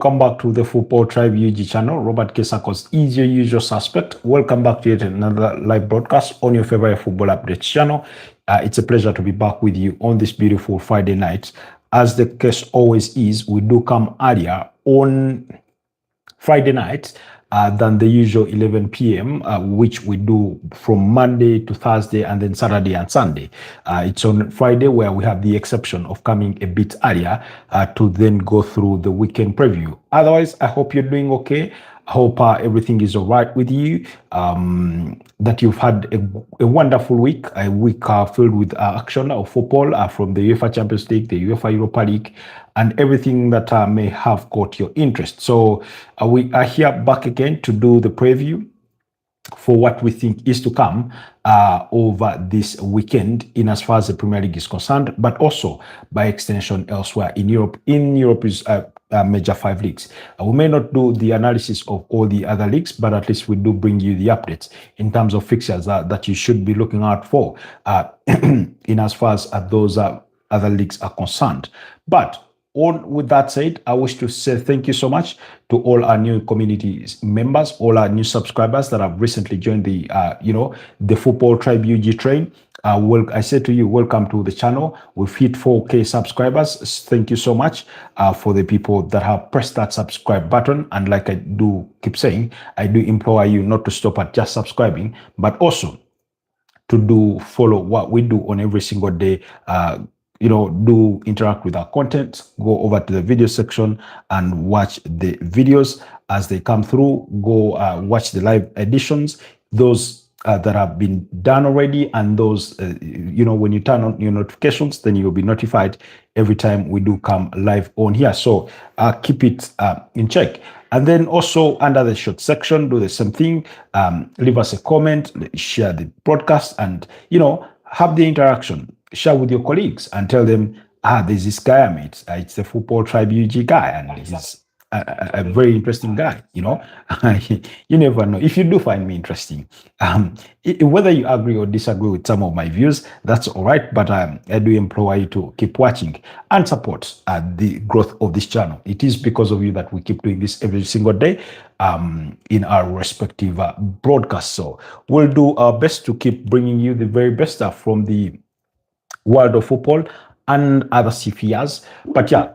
Come back to the Football Tribe UG channel. Robert Kesakos is your usual suspect. Welcome back to yet another live broadcast on your favorite football updates channel. It's a pleasure to be back with you on this beautiful Friday night. As the case always is, we do come earlier on Friday night than the usual 11 p.m., which we do from Monday to Thursday and then Saturday and Sunday. It's on Friday where we have the exception of coming a bit earlier to then go through the weekend preview. Otherwise, I hope you're doing okay. I hope everything is all right with you, that you've had a wonderful week, a week filled with action of football from the UEFA Champions League, the UEFA Europa League, and everything that may have caught your interest. So we are here back again to do the preview for what we think is to come over this weekend in as far as the Premier League is concerned, but also by extension elsewhere in Europe. In Europe's major 5 leagues. We may not do the analysis of all the other leagues, but at least we do bring you the updates in terms of fixtures that you should be looking out for in as far as those other leagues are concerned. But with that said, I wish to say thank you so much to all our new community members, all our new subscribers that have recently joined the the Football Tribe UG train. I say to you, welcome to the channel. We've hit 4K subscribers. Thank you so much for the people that have pressed that subscribe button. And like I do keep saying, I do implore you not to stop at just subscribing, but also to do follow what we do on every single day. Do interact with our content, go over to the video section and watch the videos as they come through. Go watch the live editions, those that have been done already, and those, when you turn on your notifications, then you'll be notified every time we do come live on here. So keep it in check. And then also under the short section, do the same thing. Leave us a comment, share the broadcast, and, have the interaction. Share with your colleagues and tell them, there's this guy I met. It's the Football Tribe UG guy, and he's a very interesting guy. You never know. If you do find me interesting, whether you agree or disagree with some of my views, that's all right. But I do implore you to keep watching and support the growth of this channel. It is because of you that we keep doing this every single day in our respective broadcasts. So we'll do our best to keep bringing you the very best stuff from the world of football and other spheres. But yeah,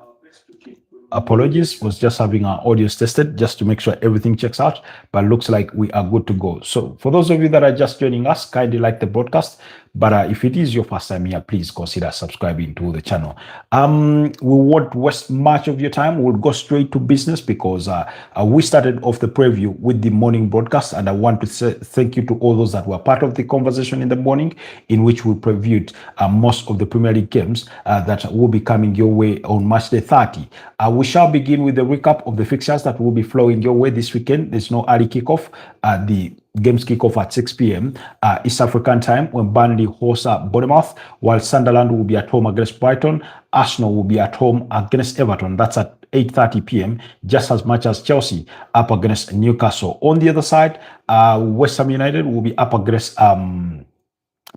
apologies, was just having our audios tested just to make sure everything checks out, but looks like we are good to go. So for those of you that are just joining us, kindly like the broadcast, but if it is your first time here, please consider subscribing to the channel. We won't waste much of your time. We'll go straight to business because we started off the preview with the morning broadcast, and I want to say thank you to all those that were part of the conversation in the morning, in which we previewed most of the Premier League games that will be coming your way on March the 30th. We shall begin with the recap of the fixtures that will be flowing your way this weekend. There's no early kickoff. The games kick off at 6 p.m. East African time when Burnley hosts Bournemouth, while Sunderland will be at home against Brighton. Arsenal will be at home against Everton. That's at 8:30 p.m. just as much as Chelsea up against Newcastle. On the other side, West Ham United will be up against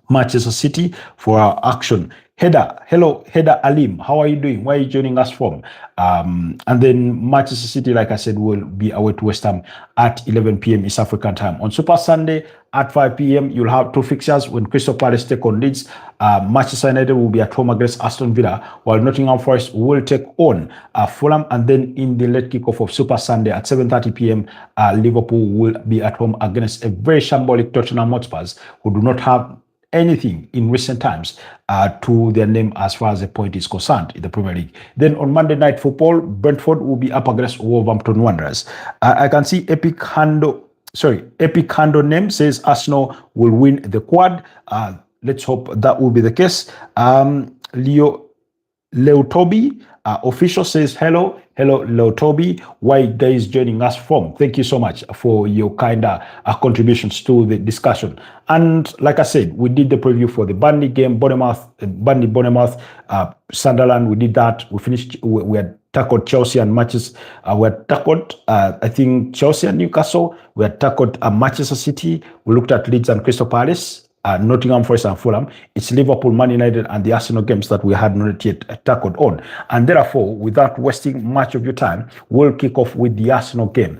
Manchester City for our action. Hello, Alim. How are you doing? Where are you joining us from? And then Manchester City, like I said, will be away to West Ham at 11 p.m. East African time. On Super Sunday at 5 p.m., you'll have 2 fixtures when Crystal Palace take on Leeds. Manchester United will be at home against Aston Villa, while Nottingham Forest will take on Fulham. And then in the late kickoff of Super Sunday at 7:30 p.m., Liverpool will be at home against a very shambolic Tottenham Hotspurs, who do not have anything in recent times to their name as far as the point is concerned in the Premier League. Then on Monday Night Football, Brentford will be up against Wolverhampton Wanderers. I can see Epic Handle name says Arsenal will win the quad. Let's hope that will be the case. Leo Toby official says hello Leo Toby, where guys joining us from. Thank you so much for your kind contributions to the discussion. And like I said, we did the preview for the Burnley game, Bournemouth, Sunderland. We did that. We finished. We had tackled Chelsea and matches. We had tackled I think Chelsea and Newcastle. We had tackled Manchester City. We looked at Leeds and Crystal Palace. Nottingham Forest and Fulham. It's Liverpool, Man United, and the Arsenal games that we had not yet tackled on. And therefore, without wasting much of your time, we'll kick off with the Arsenal game.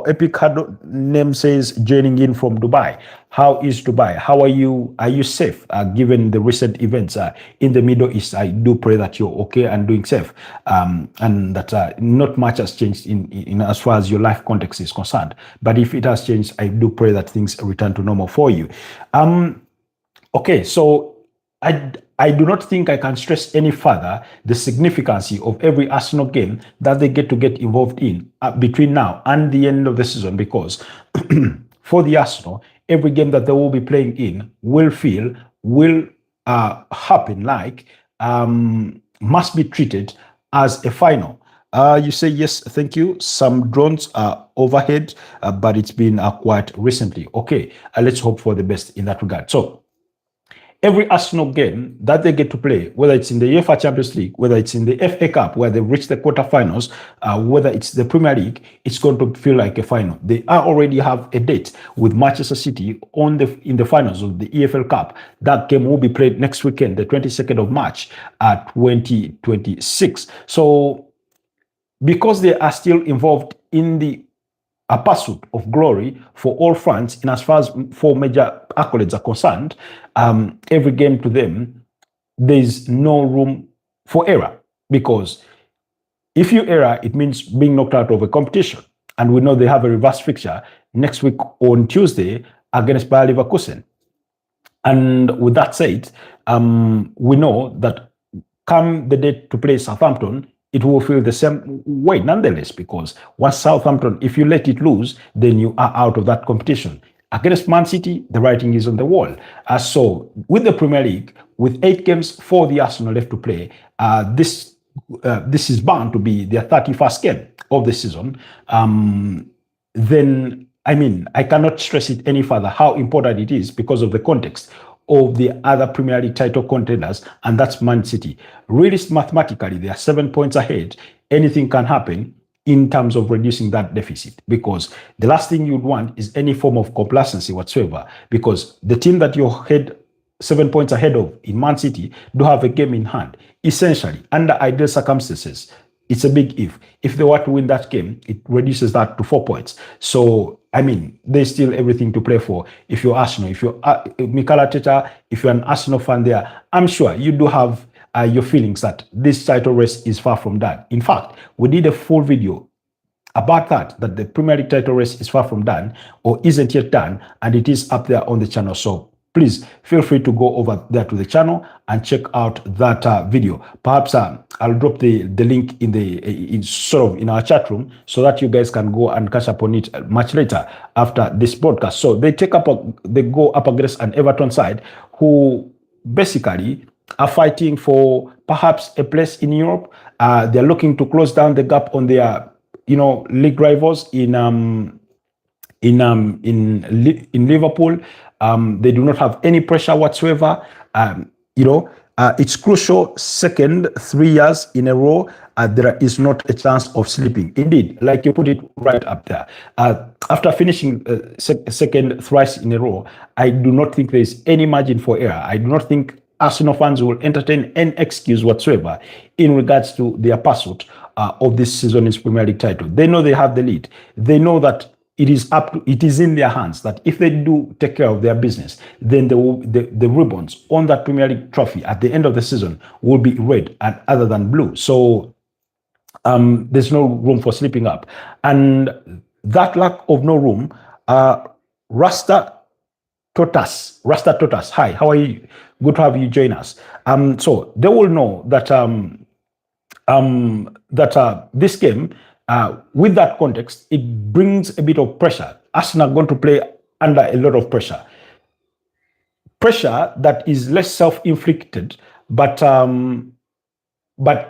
Epic name says joining in from Dubai. How is Dubai? How are you? Are you safe given the recent events in the Middle East? I do pray that you're okay and doing safe, and that not much has changed in as far as your life context is concerned. But if it has changed, I do pray that things return to normal for you. Okay, so I do not think I can stress any further the significance of every Arsenal game that they get involved in between now and the end of the season, because for the Arsenal, every game that they will be playing in will happen like must be treated as a final. You say yes, thank you. Some drones are overhead, but it's been quite recently. Okay, let's hope for the best in that regard. So every Arsenal game that they get to play, whether it's in the UEFA Champions League, whether it's in the FA Cup, where they've reached the quarterfinals, whether it's the Premier League, it's going to feel like a final. They already have a date with Manchester City in the finals of the EFL Cup. That game will be played next weekend, the 22nd of March, 2026. So because they are still involved in the pursuit of glory for all fronts, in as far as 4 major accolades are concerned, every game to them, there's no room for error, because if you error, it means being knocked out of a competition. And we know they have a reverse fixture next week on Tuesday against Bayer Leverkusen. And with that said, we know that come the day to play Southampton, it will feel the same way nonetheless, because once Southampton, if you let it lose, then you are out of that competition. Against Man City, the writing is on the wall. So with the Premier League, with 8 games for the Arsenal left to play, this is bound to be their 31st game of the season. Then, I mean, I cannot stress it any further how important it is because of the context of the other Premier League title contenders, and that's Man City. Really, mathematically, they are 7 points ahead. Anything can happen in terms of reducing that deficit, because the last thing you'd want is any form of complacency whatsoever, because the team that you're 7 points ahead of in Man City do have a game in hand. Essentially, under ideal circumstances, it's a big if. If they were to win that game, it reduces that to 4 points. So, I mean, there's still everything to play for. If you're Arsenal, if you're Mikel Arteta, if you're an Arsenal fan there, I'm sure you do have your feelings that this title race is far from done. In fact, we did a full video about that the Premier League title race is far from done or isn't yet done, and it is up there on the channel. So please feel free to go over there to the channel and check out that video. Perhaps I'll drop the link in our chat room so that you guys can go and catch up on it much later after this broadcast. So they go up against an Everton side who basically are fighting for perhaps a place in Europe. They're looking to close down the gap on their league rivals in Liverpool. They do not have any pressure whatsoever. It's crucial. Second 3 years in a row, there is not a chance of sleeping. Indeed, like you put it right up there. After finishing second thrice in a row, I do not think there is any margin for error. I do not think Arsenal fans will entertain any excuse whatsoever in regards to their pursuit of this season's Premier League title. They know they have the lead. They know that it is in their hands, that if they do take care of their business, then the ribbons on that Premier League trophy at the end of the season will be red and other than blue. So there's no room for slipping up. And that lack of no room, Rasta Totas, hi, how are you? Good to have you join us. So they will know that this game, with that context, it brings a bit of pressure. Arsenal are going to play under a lot of pressure. Pressure that is less self-inflicted, but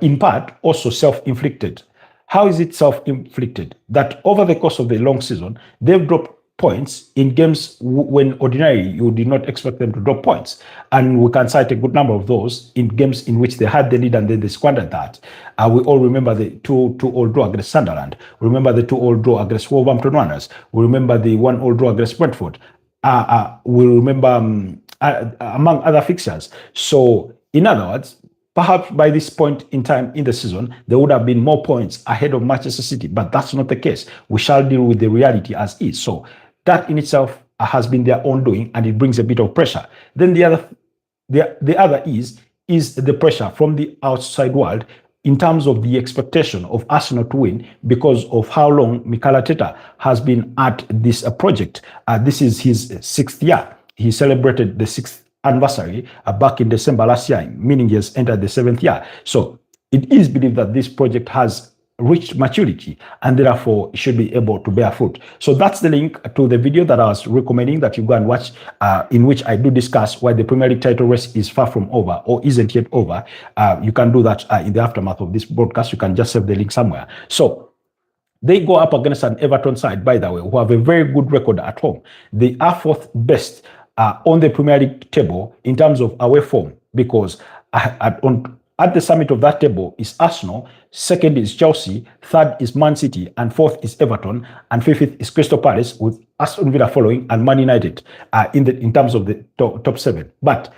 in part also self-inflicted. How is it self-inflicted? That over the course of the long season, they've dropped points in games when ordinarily you did not expect them to drop points. And we can cite a good number of those in games in which they had the lead and then they squandered that. We all remember the 2-2 draw against Sunderland. We remember the 2-2 draw against Wolverhampton Wanderers. We remember the 1-1 draw against Brentford. will remember among other fixtures. So, in other words, perhaps by this point in time in the season, there would have been more points ahead of Manchester City, but that's not the case. We shall deal with the reality as is. So, that in itself has been their own doing, and it brings a bit of pressure. Then the other is the pressure from the outside world in terms of the expectation of Arsenal to win because of how long Mikel Arteta has been at this project. This is his sixth year. He celebrated the sixth anniversary back in December last year, meaning he has entered the seventh year. So it is believed that this project has reached maturity and therefore should be able to bear fruit. So that's the link to the video that I was recommending that you go and watch, in which I do discuss why the Premier League title race is far from over or isn't yet over. You can do that in the aftermath of this broadcast. You can just save the link somewhere. So they go up against an Everton side, by the way, who have a very good record at home. They are fourth best on the Premier League table in terms of away form, because at the summit of that table is Arsenal, second is Chelsea, third is Man City, and fourth is Everton, and fifth is Crystal Palace, with Aston Villa following, and Man United in terms of the top seven. But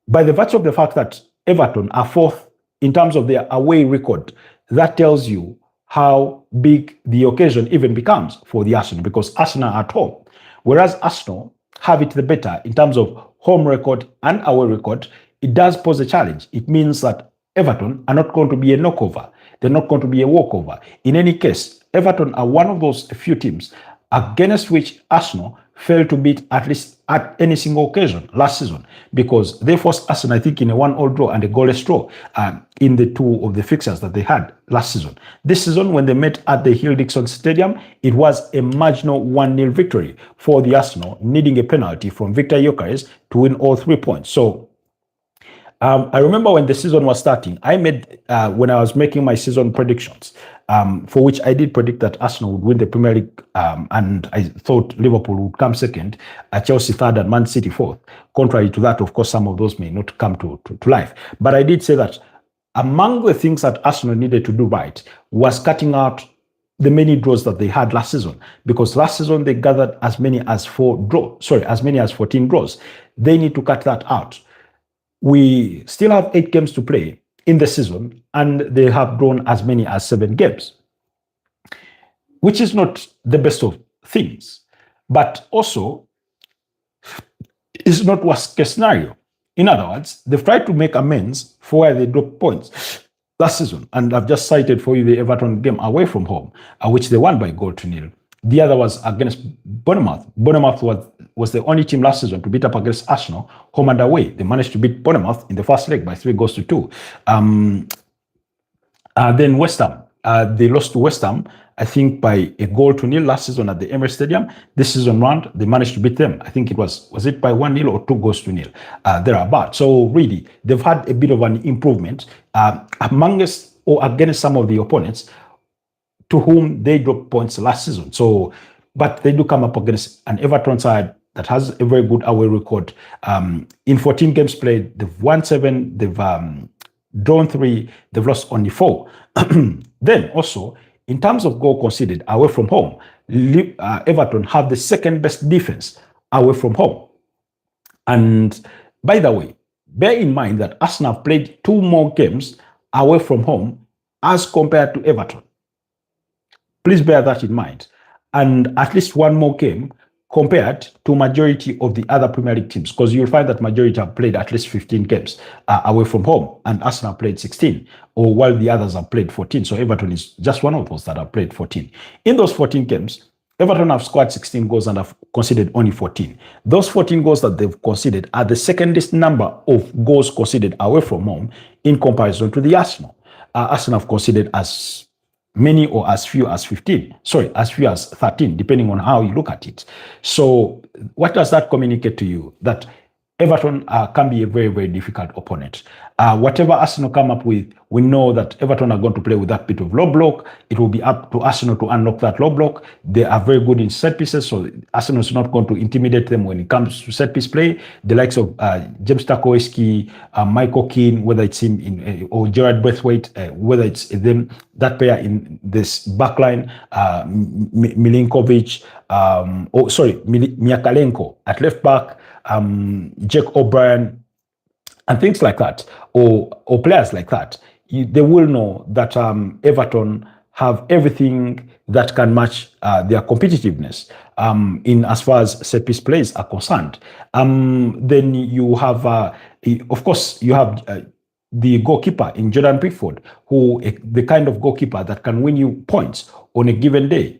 by the virtue of the fact that Everton are fourth in terms of their away record, that tells you how big the occasion even becomes for the Arsenal, because Arsenal are at home, whereas Arsenal have it the better in terms of home record and away record. It does pose a challenge. It means that Everton are not going to be a knockover. They're not going to be a walkover. In any case, Everton are one of those few teams against which Arsenal failed to beat at least at any single occasion last season, because they forced Arsenal, I think, in a 1-1 draw and a goalless draw in the two of the fixtures that they had last season. This season, when they met at the Hill-Dixon Stadium, it was a marginal 1-0 victory for the Arsenal, needing a penalty from Victor Gyökeres to win all 3 points. So I remember when the season was starting, I made, when I was making my season predictions, for which I did predict that Arsenal would win the Premier League, and I thought Liverpool would come second, Chelsea third, and Man City fourth. Contrary to that, of course, some of those may not come to life. But I did say that among the things that Arsenal needed to do right was cutting out the many draws that they had last season, because last season they gathered as many as 14 draws. They need to cut that out. We still have 8 games to play in the season, and they have drawn as many as 7 games, which is not the best of things, but also is not worst case scenario. In other words, they've tried to make amends for where they dropped points last season, and I've just cited for you the Everton game away from home, which they won by 0-0. The other was against Bournemouth. Bournemouth was the only team last season to beat up against Arsenal, home and away. They managed to beat Bournemouth in the first leg by 3-2. Then West Ham. They lost to West Ham, I think, by 1-0 last season at the Emirates Stadium. This season round, they managed to beat them. I think it was it by 1-0 or 2-0, thereabouts. So really, they've had a bit of an improvement amongst or against some of the opponents to whom they dropped points last season. So, but they do come up against an Everton side that has a very good away record. In 14 games played, they've won 7, they've drawn 3, they've lost only 4. Then also, in terms of goal conceded away from home, Everton have the second best defense away from home. And by the way, bear in mind that Arsenal have played 2 more games away from home as compared to Everton. Please bear that in mind. And at least 1 more game compared to majority of the other Premier League teams, because you'll find that majority have played at least 15 games away from home, and Arsenal played 16, or while the others have played 14. So Everton is just one of those that have played 14. In those 14 games, Everton have scored 16 goals and have conceded only 14. Those 14 goals that they've conceded are the secondest number of goals conceded away from home in comparison to the Arsenal. Arsenal have conceded as many or as few as 15, as few as 13, depending on how you look at it. So what does that communicate to you? That Everton can be a very, very difficult opponent. Whatever Arsenal come up with, we know that Everton are going to play with that bit of low block. It will be up to Arsenal to unlock that low block. They are very good in set pieces, so Arsenal is not going to intimidate them when it comes to set piece play. The likes of James Tarkowski, Michael Keane, whether it's him or Gerard Braithwaite, whether it's them, that player in this backline, Milinkovic, Myakalenko at left back, Jake O'Brien, and things like that, or players like that, they will know that Everton have everything that can match their competitiveness in as far as set piece plays are concerned. Then you have, of course, you have the goalkeeper in Jordan Pickford, who the kind of goalkeeper that can win you points on a given day.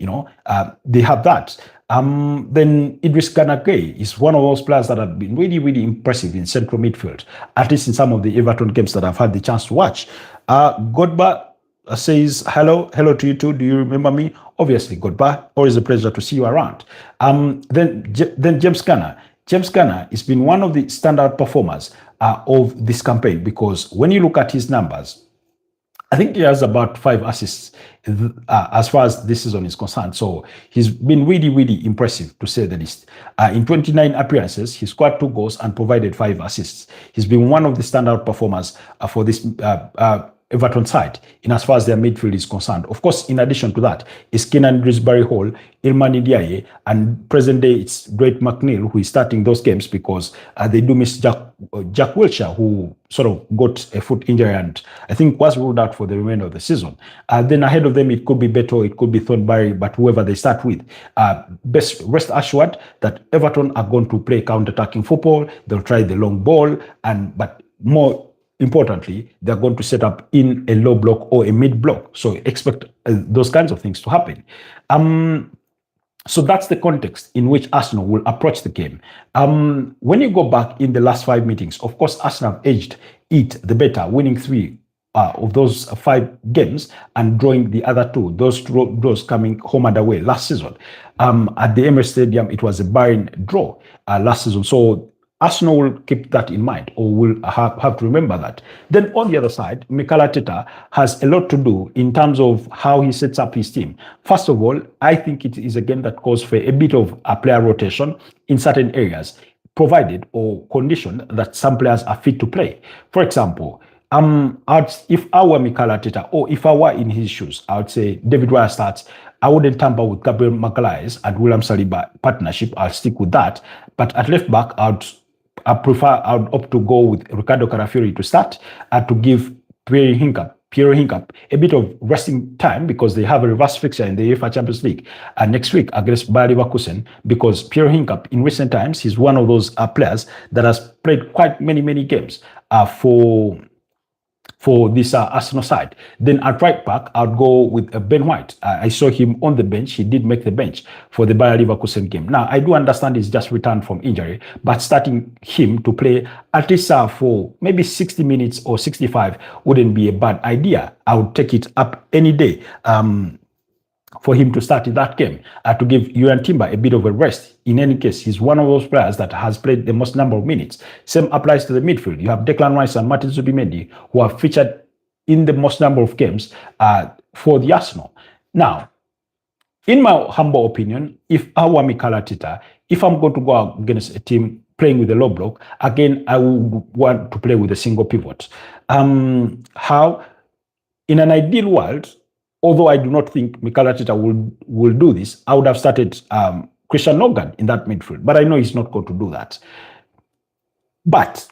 They have that. Then Idris Gana Gueye is one of those players that have been really, really impressive in central midfield, at least in some of the Everton games that I've had the chance to watch. Godba says, hello to you too. Do you remember me? Obviously, Godba, always a pleasure to see you around. Then James Garner. James Garner has been one of the standout performers of this campaign, because when you look at his numbers, I think he has about 5 assists as far as this season is concerned. So he's been really, really impressive, to say the least. In 29 appearances, he scored 2 goals and provided 5 assists. He's been one of the standout performers for this Everton side in as far as their midfield is concerned. Of course, in addition to that, is Kenan Drisbury Hall, Ilman Ndiaye, and present day it's Dwight McNeil who is starting those games, because they do miss Jack Wilshere, who sort of got a foot injury and I think was ruled out for the remainder of the season. Then ahead of them, it could be Beto, it could be Thornberry, but whoever they start with, best rest assured that Everton are going to play counter-attacking football. They'll try the long ball, but more importantly, they're going to set up in a low block or a mid block. So expect those kinds of things to happen. So that's the context in which Arsenal will approach the game. When you go back in the last 5 meetings, of course, Arsenal have edged it the better, winning 3 of those 5 games and drawing the other 2. Those draws coming home and away last season. At the Emirates Stadium, it was a barren draw last season. So Arsenal will keep that in mind, or will have to remember that. Then on the other side, Mikel Arteta has a lot to do in terms of how he sets up his team. First of all, I think it is a game that calls for a bit of a player rotation in certain areas, provided or conditioned that some players are fit to play. For example, if I were Mikel Arteta, or if I were in his shoes, I would say David Raya starts. I wouldn't tamper with Gabriel Magalhaes and William Saliba partnership. I'll stick with that. But at left back, I would opt to go with Ricardo Carafiori to start, to give Pierre Hincap a bit of resting time, because they have a reverse fixture in the UEFA Champions League next week against Bayer Leverkusen, because Pierre Hincap in recent times, he's one of those players that has played quite many games for this Arsenal side. Then at right back, I'd go with Ben White. I saw him on the bench. He did make the bench for the Bayer Leverkusen game. Now, I do understand he's just returned from injury, but starting him to play at least for maybe 60 minutes or 65 wouldn't be a bad idea. I would take it up any day for him to start in that game, to give Jurriën Timber a bit of a rest. In any case, he's one of those players that has played the most number of minutes. Same applies to the midfield. You have Declan Rice and Martin Zubimendi, who have featured in the most number of games for the Arsenal. Now, in my humble opinion, if I were Mikel Arteta, if I'm going to go against a team playing with a low block, again, I would want to play with a single pivot. How? In an ideal world, although I do not think Mikel Arteta will do this, I would have started Christian Logan in that midfield, but I know he's not going to do that. But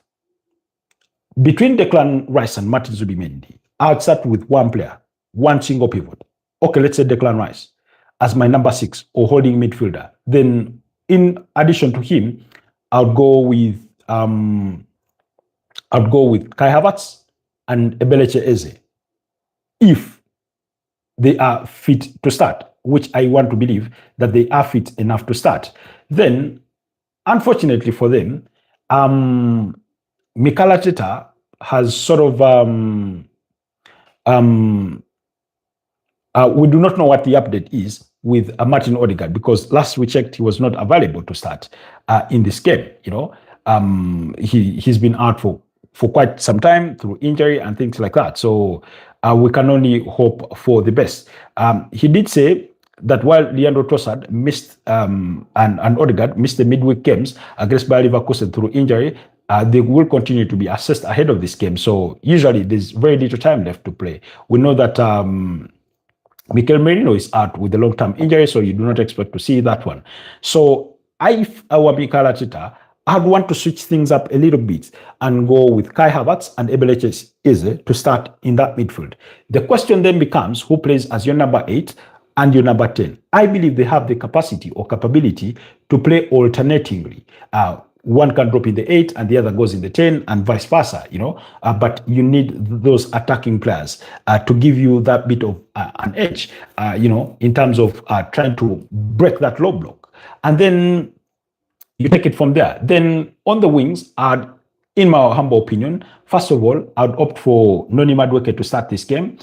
between Declan Rice and Martin Zubimendi, I would start with one player, one single pivot. Okay, let's say Declan Rice as my number 6 or holding midfielder. Then, in addition to him, I'll go with Kai Havertz and Ebeleche Eze, if they are fit to start, which I want to believe that they are fit enough to start. Then, unfortunately for them, Mikel Arteta has sort of we do not know what the update is with Martin Odegaard, because last we checked, he was not available to start in this game. he's been out for quite some time through injury and things like that. So we can only hope for the best. He did say that while Leandro Trossard missed and Odegaard missed the midweek games against Bayer Leverkusen through injury, they will continue to be assessed ahead of this game. So usually there's very little time left to play. We know that Mikel Merino is out with a long-term injury, so you do not expect to see that one. So if I were Mikel Arteta, I'd want to switch things up a little bit and go with Kai Havertz and Eberechi Eze to start in that midfield. The question then becomes who plays as your number 8 and your number 10. I believe they have the capacity or capability to play alternatingly. One can drop in the 8 and the other goes in the 10 and vice versa, but you need those attacking players to give you that bit of an edge, in terms of trying to break that low block. And then you take it from there. Then on the wings, in my humble opinion, first of all, I'd opt for Noni Madueke to start this game.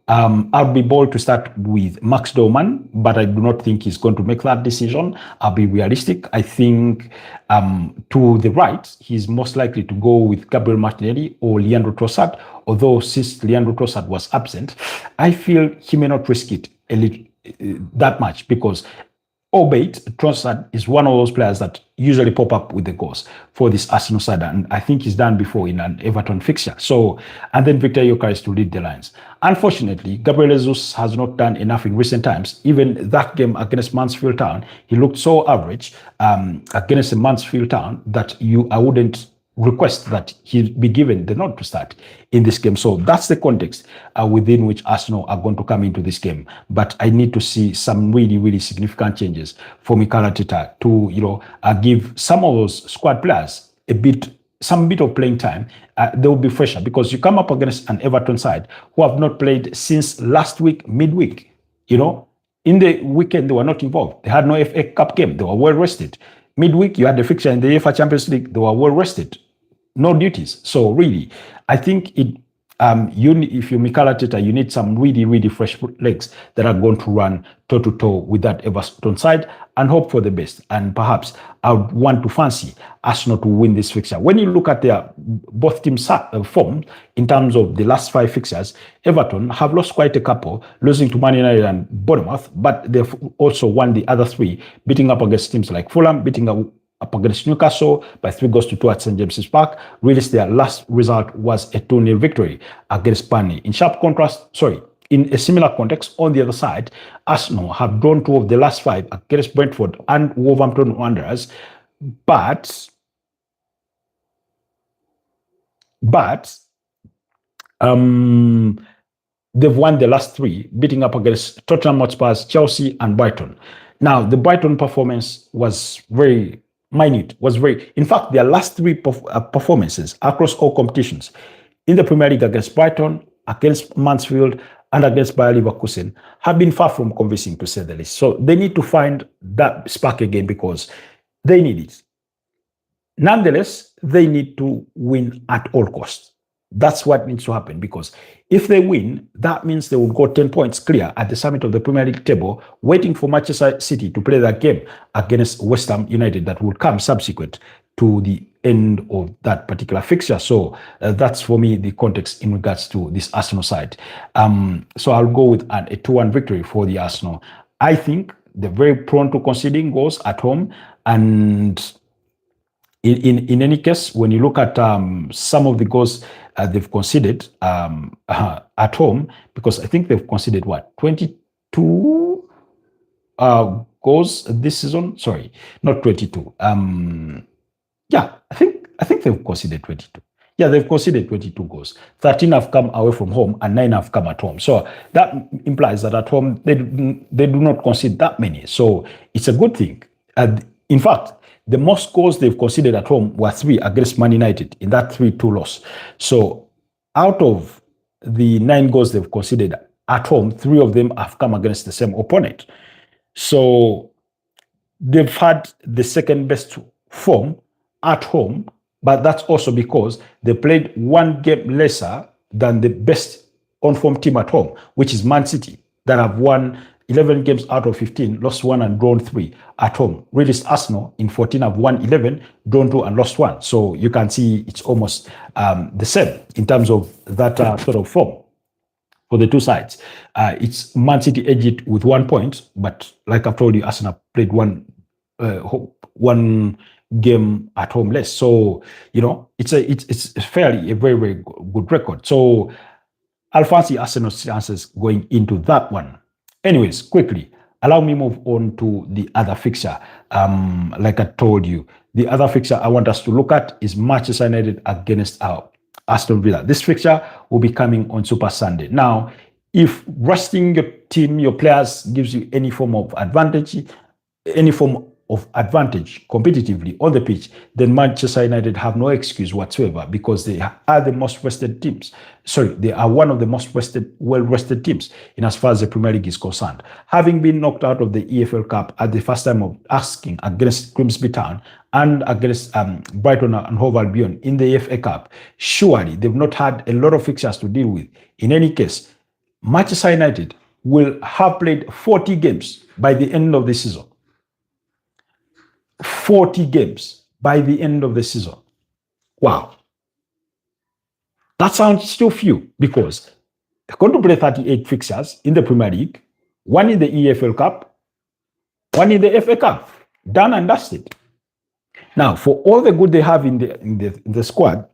I'll be bold to start with Max Dorman, but I do not think he's going to make that decision. I'll be realistic. I think to the right, he's most likely to go with Gabriel Martinelli or Leandro Trossard, although since Leandro Trossard was absent, I feel he may not risk it that much because albeit Trossard is one of those players that usually pop up with the goals for this Arsenal side, and I think he's done before in an Everton fixture. So, and then Victor Gyökeres to lead the lines. Unfortunately, Gabriel Jesus has not done enough in recent times. Even that game against Mansfield Town, he looked so average against Mansfield Town that I wouldn't request that he be given the nod to start in this game. So that's the context within which Arsenal are going to come into this game. But I need to see some really, really significant changes for Mikel Arteta to, give some of those squad players some bit of playing time. They will be fresher because you come up against an Everton side who have not played since last week, midweek. In the weekend, they were not involved. They had no FA Cup game. They were well rested. Midweek, you had the fixture in the UEFA Champions League. They were well rested. No duties. So really, I think if you're Mikel Arteta, you need some really, really fresh legs that are going to run toe-to-toe with that Everton side and hope for the best. And perhaps I would want to fancy Arsenal to win this fixture. When you look at their both teams' form in terms of the last 5 fixtures, Everton have lost quite a couple, losing to Man United and Bournemouth, but they've also won the other 3, beating up against teams like Fulham, beating up against Newcastle by 3-2 at St. James's Park. Really, their last result was a 2-0 victory against Burnley. In a similar context, on the other side, Arsenal have drawn 2 of the last 5 against Brentford and Wolverhampton Wanderers, but they've won the last 3, beating up against Tottenham Hotspur, Chelsea, and Brighton. Now, the Brighton performance was very minute, in fact, their last 3 performances across all competitions in the Premier League against Brighton, against Mansfield, and against Bayer Leverkusen have been far from convincing, to say the least. So they need to find that spark again because they need it. Nonetheless, they need to win at all costs. That's what needs to happen because if they win, that means they will go 10 points clear at the summit of the Premier League table, waiting for Manchester City to play that game against West Ham United that will come subsequent to the end of that particular fixture. So that's for me the context in regards to this Arsenal side. So I'll go with a 2-1 victory for the Arsenal. I think they're very prone to conceding goals at home, and in any case, when you look at some of the goals they've conceded at home, because I think they've conceded 22 goals this season. Sorry, not 22. I think they've conceded 22. Yeah, they've conceded 22 goals. 13 have come away from home and 9 have come at home. So that implies that at home they do not concede that many. So it's a good thing. In fact, the most goals they've conceded at home were 3 against Man United in that 3-2 loss. So out of the 9 goals they've conceded at home, 3 of them have come against the same opponent. So they've had the second best form at home, but that's also because they played 1 game lesser than the best on-form team at home, which is Man City, that have won 11 games out of 15, lost 1 and drawn 3 at home. Realist Arsenal in 14 have won 11, drawn 2 and lost 1. So you can see it's almost the same in terms of that sort of form for the two sides. It's Man City edged with 1 point, but like I've told you, Arsenal played one game at home less. So, it's fairly a very, very good record. So I'll fancy Arsenal's chances going into that one. Anyways, quickly, allow me move on to the other fixture. Like I told you, the other fixture I want us to look at is Manchester United against Aston Villa. This fixture will be coming on Super Sunday. Now, if resting your team, your players gives you any form of advantage competitively on the pitch, then Manchester United have no excuse whatsoever because they are the most rested teams. Sorry, they are one of the most well-rested teams in as far as the Premier League is concerned. Having been knocked out of the EFL Cup at the first time of asking against Grimsby Town and against Brighton and Hove Albion in the FA Cup, surely they've not had a lot of fixtures to deal with. In any case, Manchester United will have played 40 games by the end of the season. 40 games by the end of the season. Wow. That sounds still few because they're going to play 38 fixtures in the Premier League, 1 in the EFL Cup, 1 in the FA Cup. Done and dusted. Now, for all the good they have in the squad,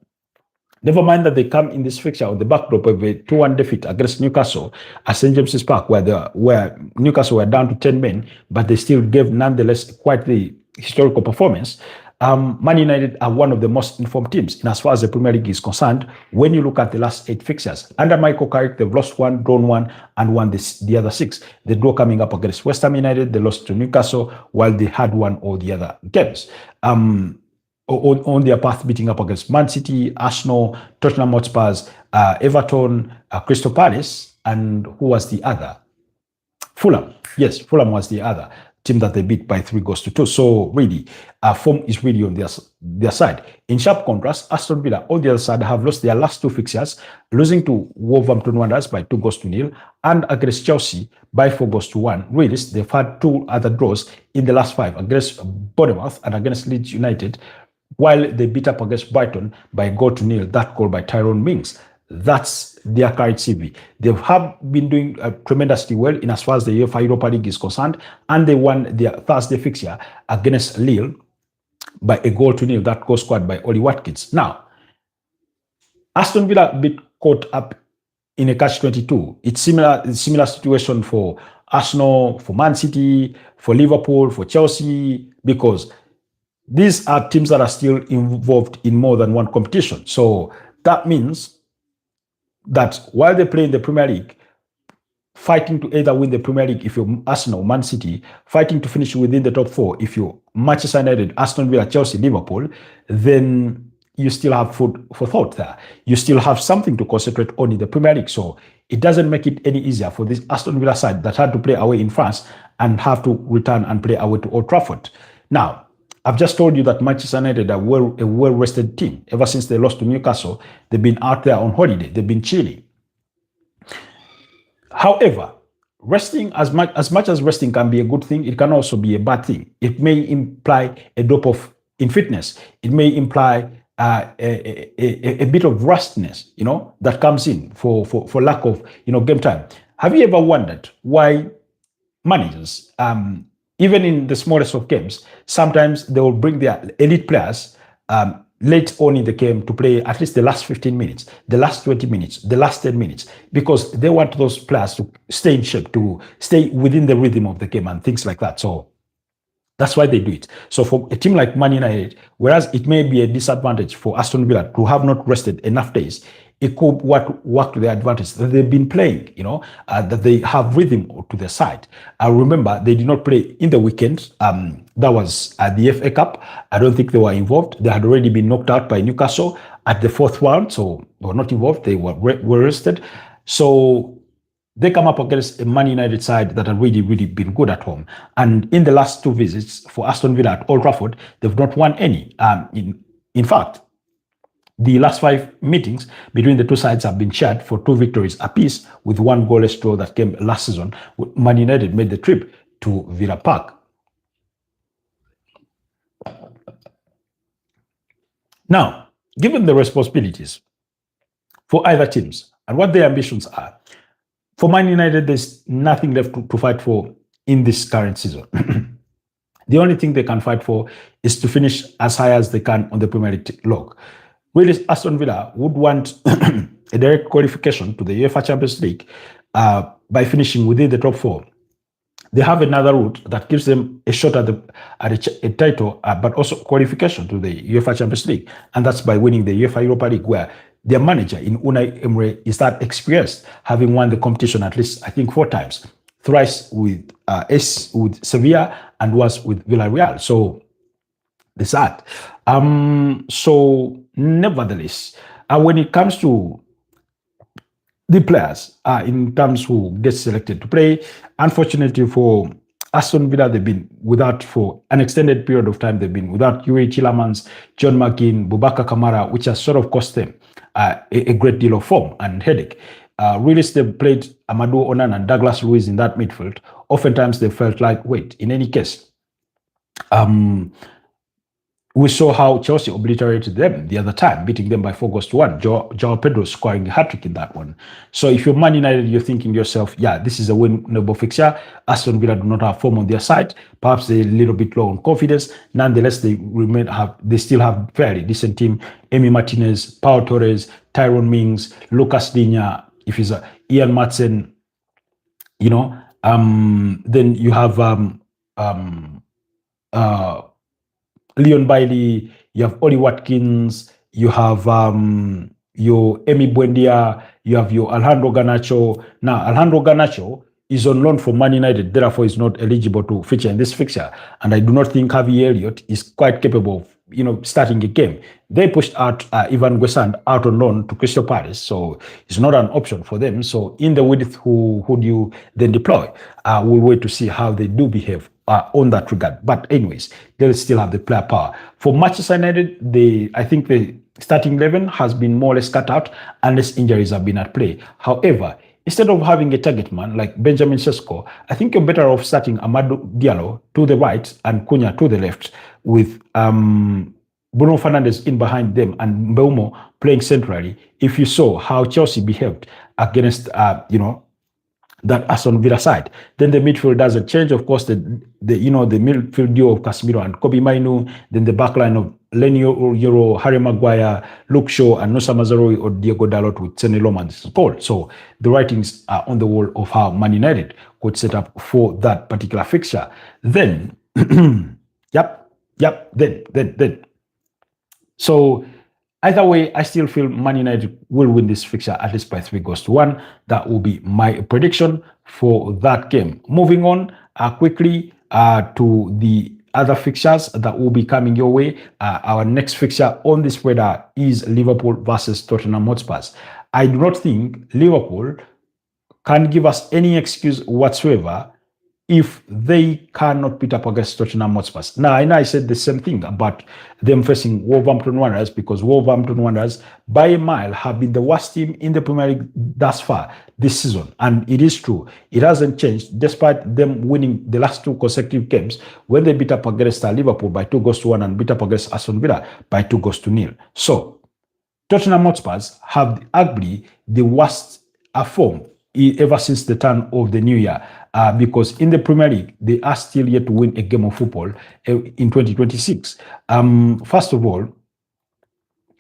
never mind that they come in this fixture on the backdrop of a 2-1 defeat against Newcastle at St. James's Park, where Newcastle were down to 10 men, but they still gave nonetheless quite the historical performance. Man United are one of the most informed teams in as far as the Premier League is concerned. When you look at the last 8 fixtures, under Michael Carrick, they've lost 1, drawn 1, and won the other 6. The draw coming up against West Ham United, they lost to Newcastle, while they had won all the other games. On their path, beating up against Man City, Arsenal, Tottenham Hotspur, Everton, Crystal Palace, and who was the other? Fulham. Yes, Fulham was the other team that they beat by 3-2. So really, form is really on their side. In sharp contrast, Aston Villa, on the other side, have lost their last 2 fixtures, losing to Wolverhampton Wanderers by 2-0 and against Chelsea by 4-1. Really, they've had 2 other draws in the last 5 against Bournemouth and against Leeds United, while they beat up against Brighton by 0-0, that goal by Tyrone Mings. That's their current CV. They have been doing tremendously well in as far as the UEFA Europa League is concerned, and they won their Thursday fixture against Lille by 0-0, that goal scored by Oli Watkins. Now, Aston Villa a bit caught up in a catch-22. It's similar situation for Arsenal, for Man City, for Liverpool, for Chelsea, because these are teams that are still involved in more than one competition. So that means that while they play in the Premier League, fighting to either win the Premier League if you're Arsenal, Man City, fighting to finish within the top 4 if you're Manchester United, Aston Villa, Chelsea, Liverpool, then you still have food for thought there. You still have something to concentrate on in the Premier League. So it doesn't make it any easier for this Aston Villa side that had to play away in France and have to return and play away to Old Trafford. Now, I've just told you that Manchester United are a well-rested team. Ever since they lost to Newcastle, they've been out there on holiday. They've been chilling. However, resting, as much as resting can be a good thing, it can also be a bad thing. It may imply a drop off in fitness. It may imply a bit of rustiness, that comes in for lack of, game time. Have you ever wondered why managers, even in the smallest of games, sometimes they will bring their elite players late on in the game to play at least the last 15 minutes, the last 20 minutes, the last 10 minutes, because they want those players to stay in shape, to stay within the rhythm of the game and things like that. So that's why they do it. So for a team like Man United, whereas it may be a disadvantage for Aston Villa to have not rested enough days, it could work to their advantage that they've been playing, that they have rhythm to their side. Remember, they did not play in the weekend. That was at the FA Cup. I don't think they were involved. They had already been knocked out by Newcastle at the 4th round, so they were not involved. They were rested. So they come up against a Man United side that have really, really been good at home. And in the last 2 visits for Aston Villa at Old Trafford, they've not won any. In fact, The last 5 meetings between the two sides have been shared for 2 victories apiece, with 1 goalless draw that came last season. Man United made the trip to Villa Park. Now, given the responsibilities for either teams and what their ambitions are, for Man United, there's nothing left to fight for in this current season. The only thing they can fight for is to finish as high as they can on the Premier League log. Really, Aston Villa would want a direct qualification to the UEFA Champions League by finishing within the top 4. They have another route that gives them a shot at a title, but also qualification to the UEFA Champions League, and that's by winning the UEFA Europa League, where their manager in Unai Emery is that experienced, having won the competition at least, I think, 4 times, thrice with Sevilla and once with Villarreal. So there's that. So nevertheless, when it comes to the players, in terms who get selected to play, unfortunately for Aston Villa, they've been without for an extended period of time. They've been without Yuri Tillemans, John McGinn, Boubacar Kamara, which has sort of cost them a great deal of form and headache. Really, they've played Amadou Onana and Douglas Luiz in that midfield. Oftentimes, they felt like, wait, in any case, we saw how Chelsea obliterated them the other time, beating them by 4-1. João Pedro scoring a hat-trick in that one. So if you're Man United, you're thinking to yourself, yeah, this is a winnable fixture. Aston Villa do not have form on their side. Perhaps they're a little bit low on confidence. Nonetheless, they still have fairly decent team. Emi Martinez, Pau Torres, Tyrone Mings, Lucas Digne, if he's Ian Matson, then you have Leon Bailey, you have Oli Watkins, you have your Emi Buendia, you have your Alejandro Garnacho. Now, Alejandro Garnacho is on loan for Man United, therefore is not eligible to feature in this fixture. And I do not think Harvey Elliott is quite capable of, starting a game. They pushed out Ivan Guessand out on loan to Crystal Palace, so it's not an option for them. So in the width, who do you then deploy? We'll wait to see how they do behave on that regard. But anyways, they'll still have the player power. For Manchester United, I think the starting 11 has been more or less cut out unless injuries have been at play. However, instead of having a target man like Benjamin Sesko, I think you're better off starting Amadou Diallo to the right and Cunha to the left, with Bruno Fernandes in behind them and Mbeumo playing centrally. If you saw how Chelsea behaved against, that Aston Villa side, then the midfield doesn't change. Of course, the midfield duo of Casemiro and Kobe Mainu, then the backline of Lenny Yoro, Harry Maguire, Luke Shaw, and Nusa Mazraoui or Diego Dalot with Sene Lomans goal. So the writings are on the wall of how Man United could set up for that particular fixture. Then, then. So either way, I still feel Man United will win this fixture at least by 3-1. That will be my prediction for that game. Moving on quickly to the other fixtures that will be coming your way. Our next fixture on this radar is Liverpool versus Tottenham Hotspur. I do not think Liverpool can give us any excuse whatsoever if they cannot beat up against Tottenham Hotspur. Now, I know I said the same thing about them facing Wolverhampton Wanderers, because Wolverhampton Wanderers, by a mile, have been the worst team in the Premier League thus far this season. And it is true. It hasn't changed, despite them winning the last 2 consecutive games when they beat up against Liverpool by 2-1 and beat up against Aston Villa by 2-0. So, Tottenham Hotspur have arguably the worst form ever since the turn of the new year, because in the Premier League, they are still yet to win a game of football in 2026. First of all,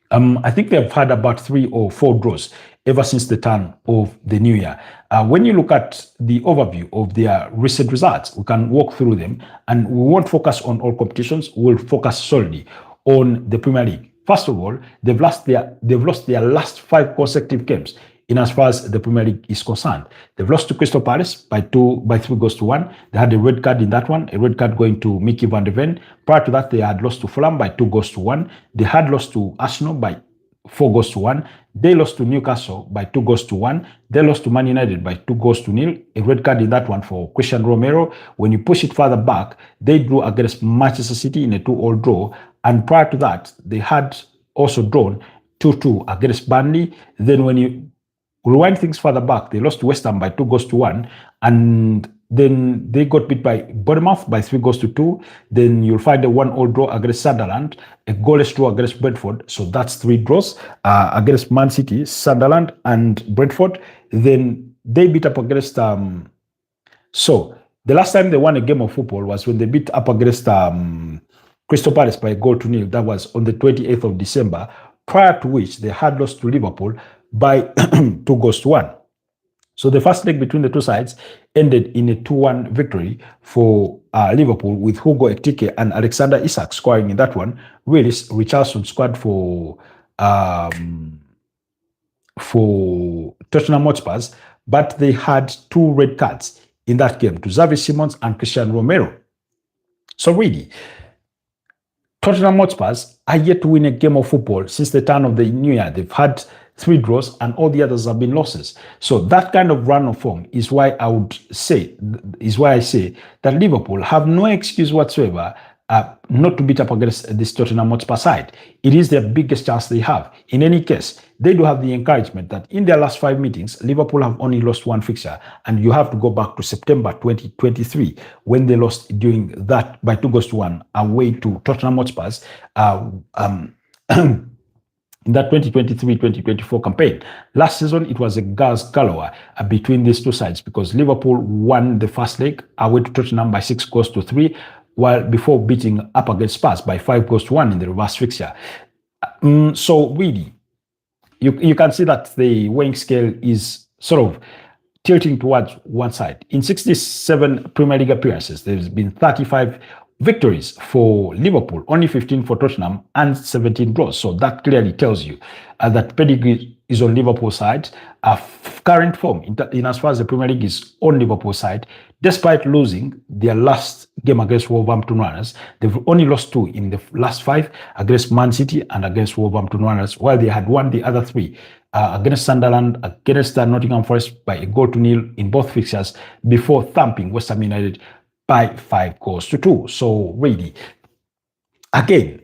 I think they've had about 3 or 4 draws ever since the turn of the new year. When you look at the overview of their recent results, we can walk through them, and we won't focus on all competitions. We'll focus solely on the Premier League. First of all, they've lost their last 5 consecutive games. In as far as the Premier League is concerned, they've lost to Crystal Palace by 3-1. They had a red card in that one, a red card going to Mickey van der Ven. Prior to that, they had lost to Fulham by 2-1. They had lost to Arsenal by 4-1. They lost to Newcastle by 2-1. They lost to Man United by 2-0. A red card in that one for Christian Romero. When you push it further back, they drew against Manchester City in a 2-2 draw. And prior to that, they had also drawn 2-2 against Burnley. Then when you rewind things further back, they lost to West Ham by 2-1, and then they got beat by Bournemouth by 3-2. Then you'll find a 1-1 draw against Sunderland, a goalless draw against Brentford. So that's 3 draws against Man City, Sunderland, and Brentford. Then they beat up against. So the last time they won a game of football was when they beat up against Crystal Palace by a 0-0. That was on the 28th of December, prior to which they had lost to Liverpool by 2-1. So the first leg between the two sides ended in a 2-1 victory for Liverpool, with Hugo Ekitike and Alexander Isak scoring in that one. Willis Richarlison scored for Tottenham Hotspurs, but they had 2 red cards in that game to Xavi Simons and Christian Romero. So really, Tottenham Hotspurs are yet to win a game of football since the turn of the new year. They've had 3 draws and all the others have been losses. So that kind of run of form is why I say that Liverpool have no excuse whatsoever not to beat up against this Tottenham Hotspur side. It is their biggest chance they have. In any case, they do have the encouragement that in their last 5 meetings, Liverpool have only lost 1 fixture, and you have to go back to September 2023 when they lost during that by 2-1 away to Tottenham Hotspurs. In that 2023-2024 campaign. Last season, it was a gas galore between these two sides, because Liverpool won the first leg away to Tottenham by 6-3, while before beating up against Spurs by 5-1 in the reverse fixture. So really, you can see that the weighing scale is sort of tilting towards one side. In 67 Premier League appearances, there's been 35 victories for Liverpool, only 15 for Tottenham, and 17 draws. So that clearly tells you that pedigree is on Liverpool's side. Current form, in as far as the Premier League is on Liverpool's side, despite losing their last game against Wolverhampton Wanderers. They've only lost 2 in the last 5, against Man City and against Wolverhampton Wanderers, while they had won the other 3 against Sunderland, against Nottingham Forest by a 0-0 in both fixtures, before thumping West Ham United by 5-2. So really, again,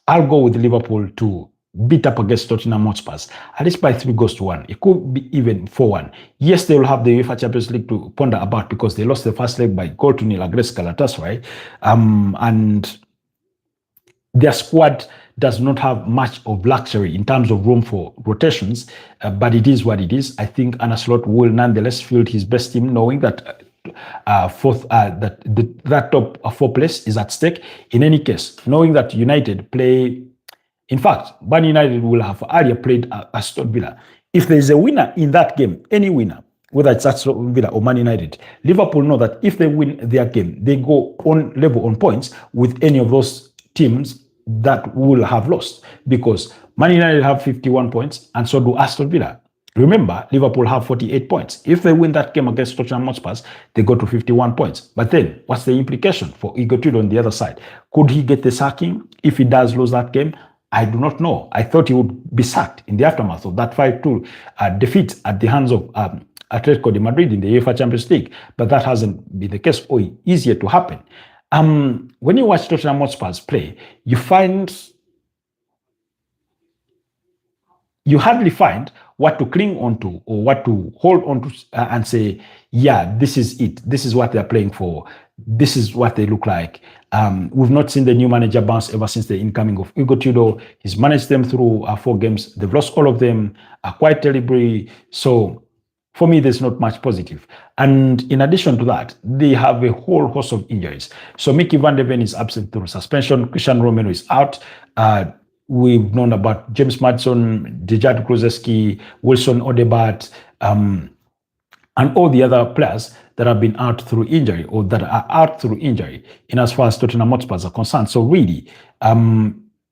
I'll go with Liverpool to beat up against Tottenham Hotspurs, at least by 3-1. It could be even 4-1. Yes, they will have the UEFA Champions League to ponder about, because they lost the first leg by 0-0 against Galatasaray, and their squad does not have much of luxury in terms of room for rotations, but it is what it is. I think Arne Slot will nonetheless field his best team, knowing that that top 4 place is at stake. In any case, knowing that United play, in fact, Man United will have earlier played Aston Villa. If there is a winner in that game, any winner, whether it's Aston Villa or Man United, Liverpool know that if they win their game, they go on level on points with any of those teams that will have lost, because Man United have 51 points and so do Aston Villa. Remember, Liverpool have 48 points. If they win that game against Tottenham Hotspurs, they go to 51 points. But then, what's the implication for Igor Tudor on the other side? Could he get the sacking if he does lose that game? I do not know. I thought he would be sacked in the aftermath of that 5-2 defeat at the hands of Atletico de Madrid in the UEFA Champions League, but that hasn't been the case, or easier to happen. When you watch Tottenham Hotspurs play, you hardly find what to cling on to or what to hold on to and say, yeah, this is it. This is what they're playing for. This is what they look like. We've not seen the new manager bounce ever since the incoming of Igor Tudor. He's managed them through 4 games. They've lost all of them quite terribly. So for me, there's not much positive. And in addition to that, they have a whole host of injuries. So Mickey van der Ven is absent through suspension. Christian Romero is out. We've known about James Maddison, Dejan Kulusevski, Wilson Odegaard, and all the other players that have been out through injury, or that are out through injury, in as far as Tottenham Hotspurs are concerned. So really,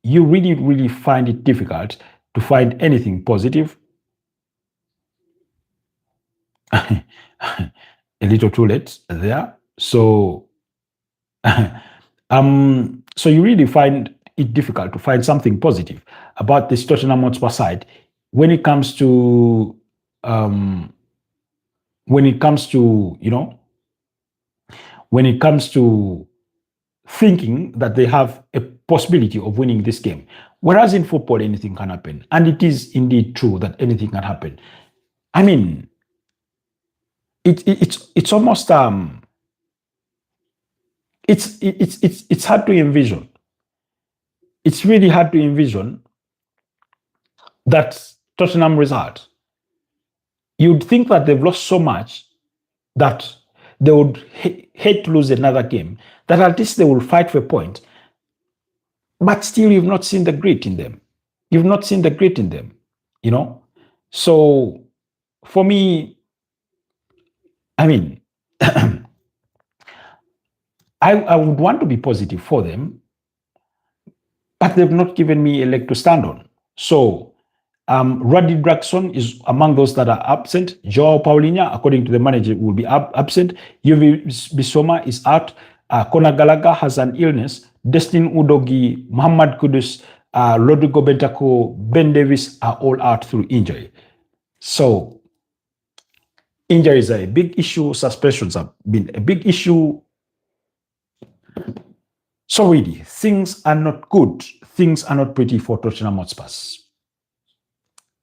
you really find it difficult to find anything positive. A little too late there. So, so you really find it difficult to find something positive about this Tottenham Hotspur side when it comes to thinking that they have a possibility of winning this game. Whereas in football, anything can happen. And it is indeed true that anything can happen. I mean, it's almost it's hard to envision. It's really hard to envision that Tottenham result. You'd think that they've lost so much that they would hate to lose another game, that at least they will fight for a point. But still, you've not seen the grit in them. You've not seen the grit in them, you know? So for me, I mean, I would want to be positive for them, but they've not given me a leg to stand on. So Roddy Gregson is among those that are absent. Joao Paulinho, according to the manager, will be absent. Yuvi Bissouma is out. Conor Gallagher has an illness. Destin Udogi, Muhammad Kudus, Rodrigo Bentancur, Ben Davis are all out through injury. So injuries are a big issue. Suspensions have been a big issue. So really, things are not good. Things are not pretty for Tottenham Hotspur.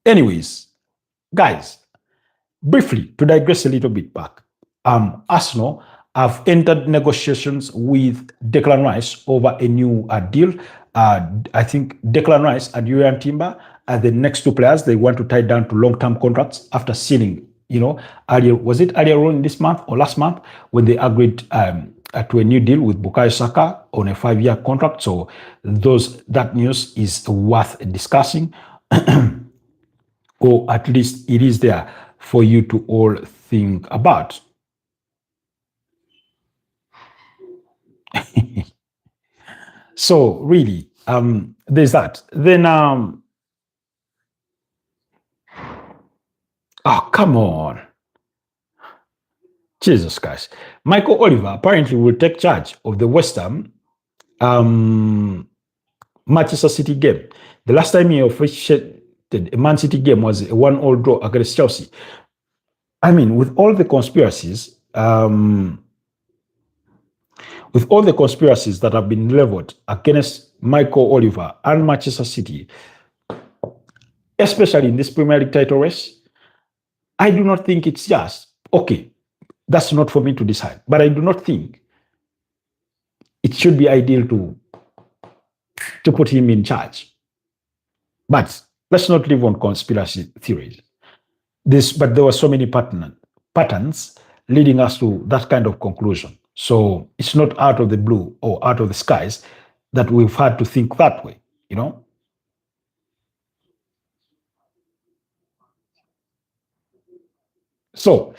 Anyways, guys, briefly, to digress a little bit back, Arsenal have entered negotiations with Declan Rice over a new deal. I think Declan Rice and Urian Timber are the next two players they want to tie down to long-term contracts after sealing, earlier, was it earlier on this month or last month when they agreed to a new deal with Bukayo Saka on a 5-year contract. So that news is worth discussing. Or at least it is there for you to all think about. So really, there's that. Then, oh, come on. Jesus Christ. Michael Oliver apparently will take charge of the West Ham Manchester City game. The last time he officiated a Man City game was a 1-1 draw against Chelsea. I mean, with all the conspiracies, that have been leveled against Michael Oliver and Manchester City, especially in this Premier League title race, I do not think it's just, okay, that's not for me to decide, but I do not think it should be ideal to put him in charge. But let's not live on conspiracy theories. But there were so many patterns leading us to that kind of conclusion. So it's not out of the blue or out of the skies that we've had to think that way, So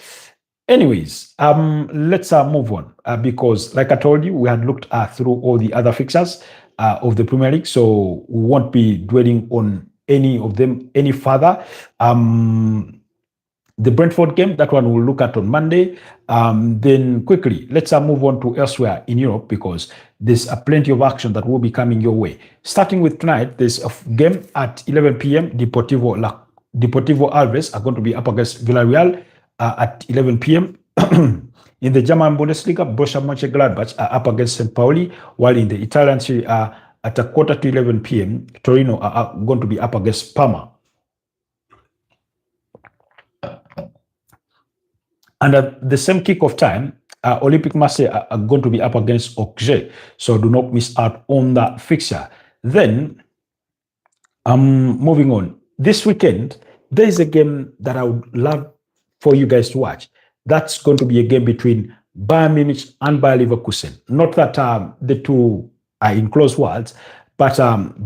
anyways, let's move on because like I told you, we had looked through all the other fixtures of the Premier League, so we won't be dwelling on any of them any further. The Brentford game, that one we'll look at on Monday. Then quickly, let's move on to elsewhere in Europe because there's plenty of action that will be coming your way. Starting with tonight, there's a game at 11 p.m. Deportivo Alves are going to be up against Villarreal at 11 p.m. In the German Bundesliga, Borussia Mönchengladbach are up against St. Pauli, while in the Italian Serie A at a quarter to 11 p.m., Torino are going to be up against Parma. And at the same kickoff time, Olympique Marseille are going to be up against Auxerre. So do not miss out on that fixture. Then, moving on. This weekend, there is a game that I would love for you guys to watch. That's going to be a game between Bayern Munich and Bayer Leverkusen. Not that the two are in close words, but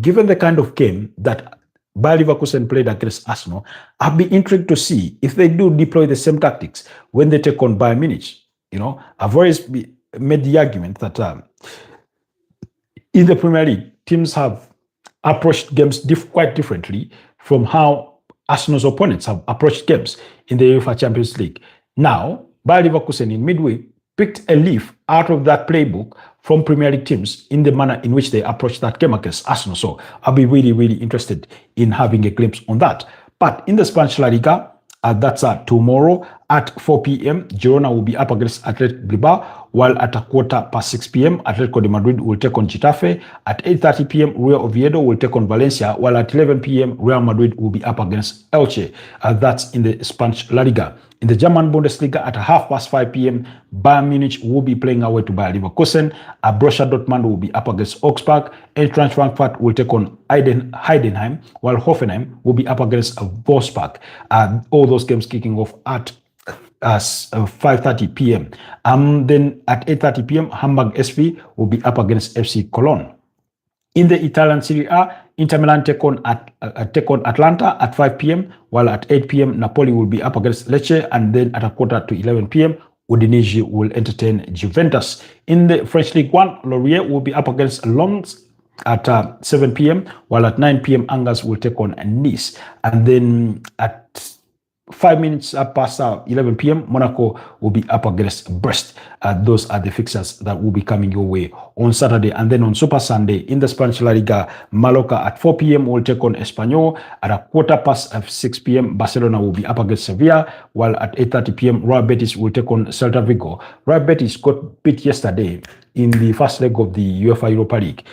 given the kind of game that Bayer Leverkusen played against Arsenal, I'll be intrigued to see if they do deploy the same tactics when they take on Bayern Munich. I've always made the argument that in the Premier League, teams have approached games quite differently from how Arsenal's opponents have approached games in the UEFA Champions League. Now, Bayer Leverkusen in midweek picked a leaf out of that playbook from Premier League teams in the manner in which they approached that game against Arsenal. So I'll be really, really interested in having a glimpse on that. But in the Spanish La Liga, That's tomorrow at 4 p.m. Girona will be up against Athletic Bilbao, while at 6:15 p.m. Atletico de Madrid will take on Getafe. At 8:30 p.m. Real Oviedo will take on Valencia, while at 11 p.m. Real Madrid will be up against Elche. That's in the Spanish La Liga. In the German Bundesliga at 5:30 p.m., Bayern Munich will be playing away to Bayer Leverkusen. Borussia Dortmund will be up against Augsburg. Eintracht Frankfurt will take on Heidenheim, while Hoffenheim will be up against Wolfsburg. All those games kicking off at 5:30 p.m. Then at 8:30 p.m., Hamburg SV will be up against FC Cologne. In the Italian Serie A, Inter Milan take on Atlanta at 5 p.m., while at 8 p.m., Napoli will be up against Lecce, and then at 11 p.m., Udinese will entertain Juventus. In the French League 1, Lorient will be up against Lens at 7 p.m., while at 9 p.m., Angers will take on Nice. And then at 5 minutes past 11 p.m., Monaco will be up against Brest. Those are the fixtures that will be coming your way on Saturday. And then on Super Sunday, in the Spanish La Liga, Mallorca at 4 p.m. will take on Espanyol. At 6:15 p.m., Barcelona will be up against Sevilla, while at 8:30 p.m., Real Betis will take on Celta Vigo. Real Betis got beat yesterday in the first leg of the UEFA Europa League.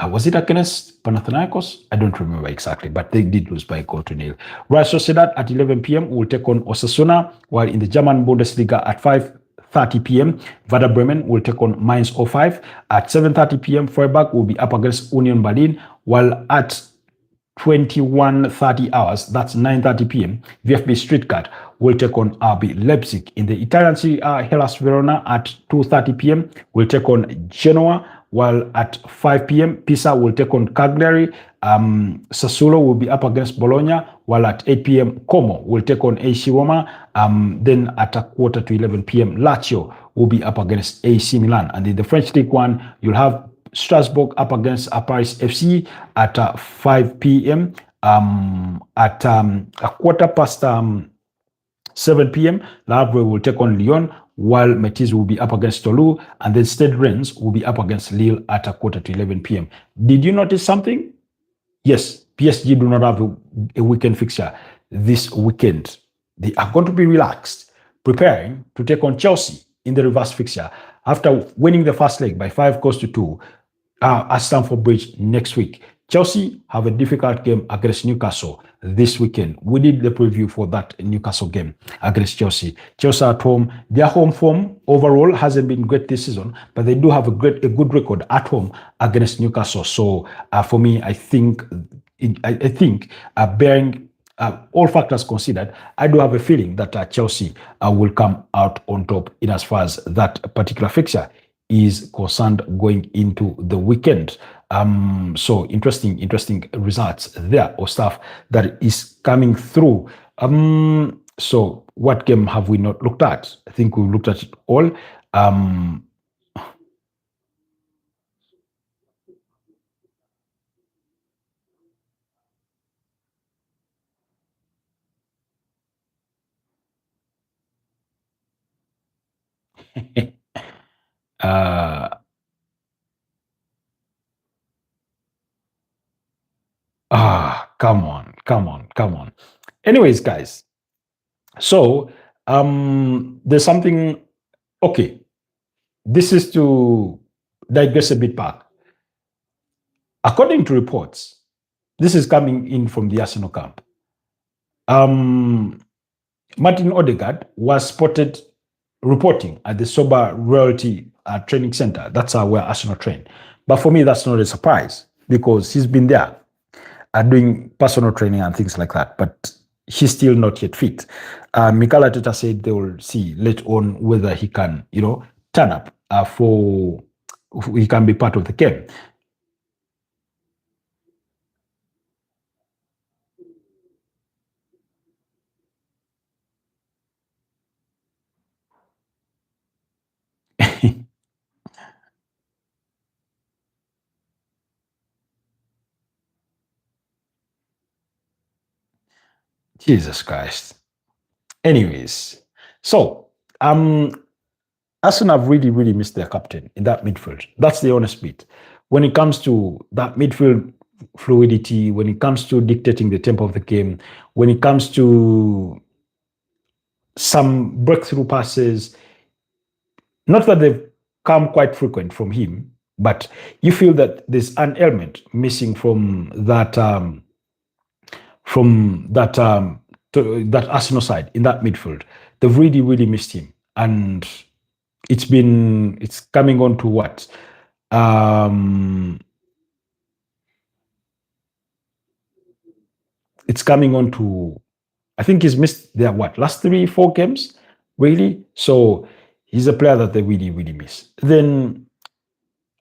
Was it against Panathinaikos? I don't remember exactly, but they did lose by 0-0. Real Sociedad at 11 p.m. will take on Osasuna, while in the German Bundesliga at 5:30 p.m., Werder Bremen will take on Mainz 05. At 7:30 p.m., Freiburg will be up against Union Berlin, while at 21:30 hours, that's 9:30 p.m., VfB Stuttgart will take on RB Leipzig. In the Italian Serie A, Hellas Verona at 2:30 p.m. will take on Genoa, while at 5 p.m., Pisa will take on Cagliari. Sassuolo will be up against Bologna, while at 8 p.m., Como will take on AC Roma. Then at 11:15 p.m., Lazio will be up against AC Milan. And in the French League 1, you'll have Strasbourg up against Paris FC at 5 p.m. At 7 p.m., Le Havre will take on Lyon, while Metz will be up against Toulouse, and then Stade Rennes will be up against Lille at 11 p.m. Did you notice something? Yes, PSG do not have a weekend fixture this weekend. They are going to be relaxed, preparing to take on Chelsea in the reverse fixture after winning the first leg by 5-2 at Stamford Bridge next week. Chelsea have a difficult game against Newcastle this weekend. We did the preview for that Newcastle game against Chelsea. Chelsea at home, their home form overall hasn't been great this season, but they do have a good record at home against Newcastle. So for me, I think bearing all factors considered, I do have a feeling that Chelsea will come out on top in as far as that particular fixture is concerned going into the weekend. So interesting results there, or stuff that is coming through. So what game have we not looked at? I think we've looked at it all. Come on. Anyways, guys, so there's something. Okay, this is to digress a bit back. According to reports, this is coming in from the Arsenal camp. Martin Odegaard was spotted reporting at the Sober Royalty Training Center. That's where Arsenal train. But for me, that's not a surprise because he's been there doing personal training and things like that. But he's still not yet fit. Mikel Arteta said they will see later on whether he can, turn up he can be part of the game. Jesus Christ. Anyways, so Arsenal have really missed their captain in that midfield. That's the honest bit. When it comes to that midfield fluidity, when it comes to dictating the tempo of the game, when it comes to some breakthrough passes, not that they've come quite frequent from him, but you feel that there's an element missing from that Arsenal side in that midfield. They've really, really missed him, and it's coming on to what? It's coming on to, I think he's missed their last 3-4 games, really. So he's a player that they really, really miss. Then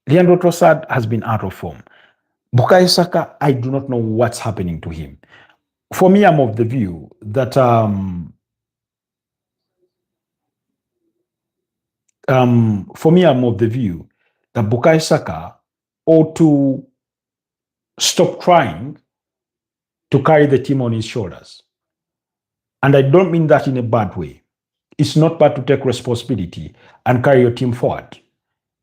Leandro Trossard has been out of form. Bukayo Saka, I do not know what's happening to him. For me, I'm of the view that Bukayo Saka ought to stop trying to carry the team on his shoulders. And I don't mean that in a bad way. It's not bad to take responsibility and carry your team forward.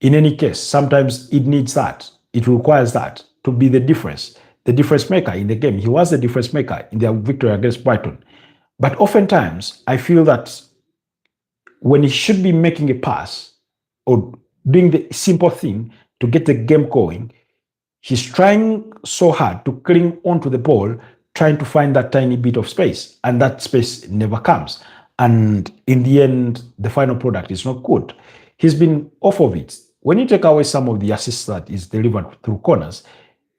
In any case, sometimes it needs that. It requires that to be the difference maker in the game. He was the difference maker in their victory against Brighton. But oftentimes, I feel that when he should be making a pass or doing the simple thing to get the game going, he's trying so hard to cling onto the ball, trying to find that tiny bit of space, and that space never comes. And in the end, the final product is not good. He's been off of it. When you take away some of the assists that is delivered through corners,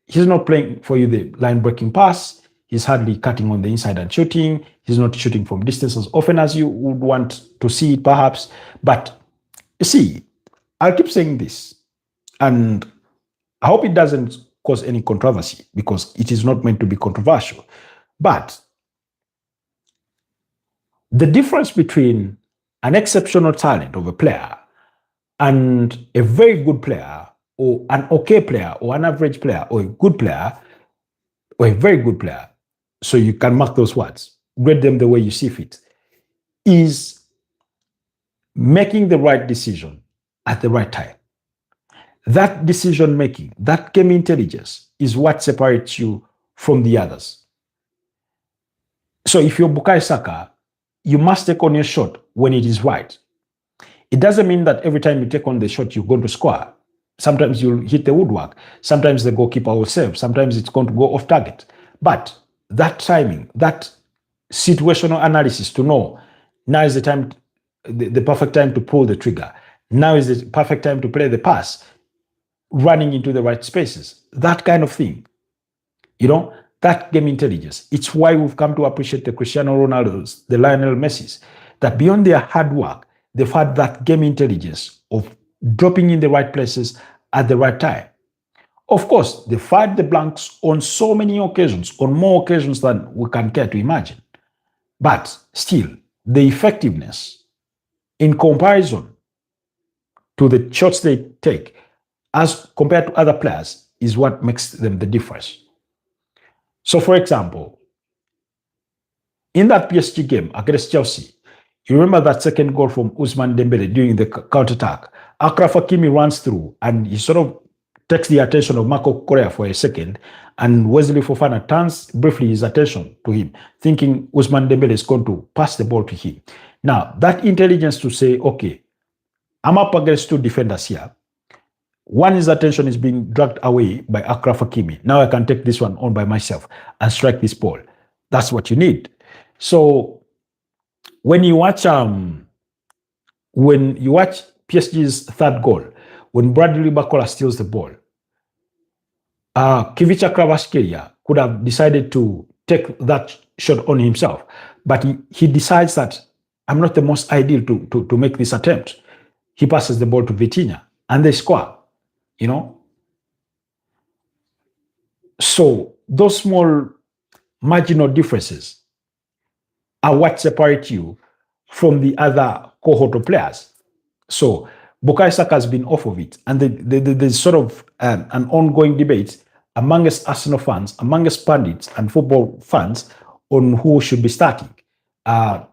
he's not playing for you the line-breaking pass. He's hardly cutting on the inside and shooting. He's not shooting from distance as often as you would want to see it, perhaps. But you see, I'll keep saying this, and I hope it doesn't cause any controversy, because it is not meant to be controversial. But the difference between an exceptional talent of a player and a very good player, or an okay player, or an average player, or a good player, or a very good player, so you can mark those words, grade them the way you see fit, is making the right decision at the right time. That decision making, that game intelligence, is what separates you from the others. So if you're Bukayo Saka, you must take on your shot when it is right. It doesn't mean that every time you take on the shot, you're going to score. Sometimes you'll hit the woodwork. Sometimes the goalkeeper will save. Sometimes it's going to go off target. But that timing, that situational analysis to know now is the time, the perfect time to pull the trigger. Now is the perfect time to play the pass, running into the right spaces. That kind of thing. That game intelligence. It's why we've come to appreciate the Cristiano Ronaldos, the Lionel Messis, that beyond their hard work, they've had that game intelligence of dropping in the right places at the right time. Of course, they fired the blanks on so many occasions, on more occasions than we can care to imagine. But still, the effectiveness in comparison to the shots they take as compared to other players is what makes them the difference. So, for example, in that PSG game against Chelsea, you remember that second goal from Ousmane Dembele during the counter-attack. Achraf Hakimi runs through and he sort of takes the attention of Marco Correa for a second, and Wesley Fofana turns briefly his attention to him, thinking Ousmane Dembele is going to pass the ball to him. Now, that intelligence to say, okay, I'm up against two defenders here. One's attention is being dragged away by Achraf Hakimi. Now I can take this one on by myself and strike this ball. That's what you need. So when you watch PSG's third goal, when Bradley Barcola steals the ball, Kivicha Kvaratskhelia could have decided to take that shot on himself, but he decides that I'm not the most ideal to make this attempt. He passes the ball to Vitinha and they score. So those small marginal differences are what separate you from the other cohort of players. So Bukayo Saka has been off of it, and there's sort of an ongoing debate amongst Arsenal fans, amongst pundits and football fans on who should be starting. For